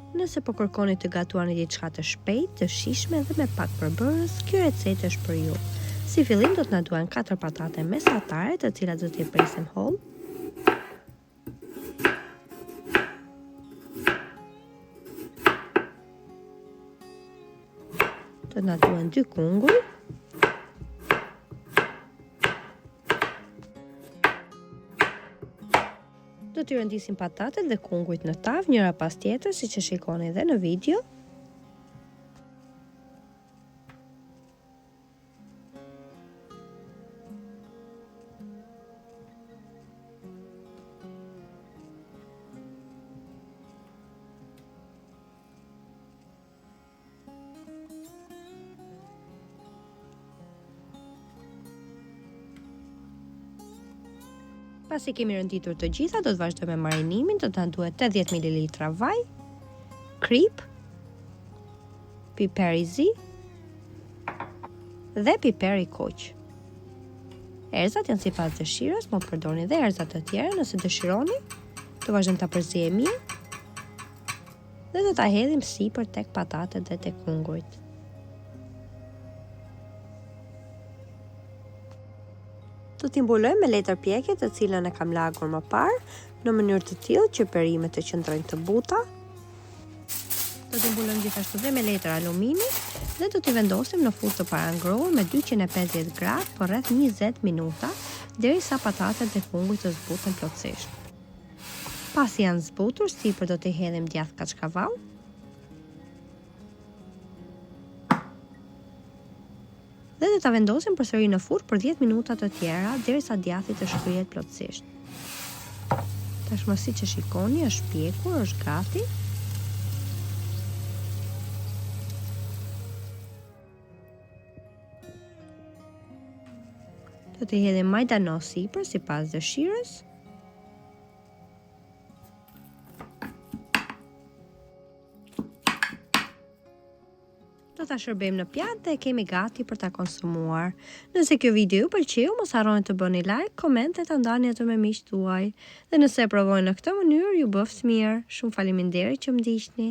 Nëse po kërkoni të gatuani diçka të shpejtë, të shijshme dhe me pak përbërës, kjo recetë është për ju. Si fillim do të na duhen 4 patate mesatare, të cilat do t'i presim holl. Do na duhen 2 kunguj. Do t'i rëndisim patatet dhe kungujt në tavë, njëra pas tjetër, siç e shikoni edhe në video. Pasi kemi rënditur të gjitha, do të vazhdojmë me marinimin. Do të na duhet 80 ml vaj, krip, piper i zi dhe piper i koq. Erëzat janë sipas dëshirës, mos përdorni edhe erëza të tjera nëse dëshironi. Do vazhdojmë ta përzijmë mirë dhe do ta hedhim sipër tek patatet dhe tek kungujt. Do t'i mbulojmë me letër pjekje, të cilën e kam lagur më parë, në mënyrë të tillë që perimet të qëndrojnë të buta. Do t'i mbulojmë gjithashtu dhe me letër alumini dhe do t'i vendosim në furrë të parangrohur me 250 gradë për rreth 20 minuta, derisa patatet dhe kungujt të zbuten plotësisht. Pasi janë zbutur, sipër do t'i hedhim djath kaçkavall. Dhe do ta vendosim përsëri në furrë për 10 minuta të tjera, derisa djathi të shkryhet plotësisht. Tashmë siç e shikoni, është pjekur, është gati. Do t'i hedhim majdano sipër sipas dëshirës. Do ta shërbejmë në pjatë dhe e kemi gati për ta konsumuar. Nëse kjo video ju pëlqeu, mos harroni të bëni like, koment dhe ta ndani atë me miqtë tuaj. Dhe nëse e provojnë në këtë mënyrë, ju bëft mirë. Shumë faleminderit që më ndiqni.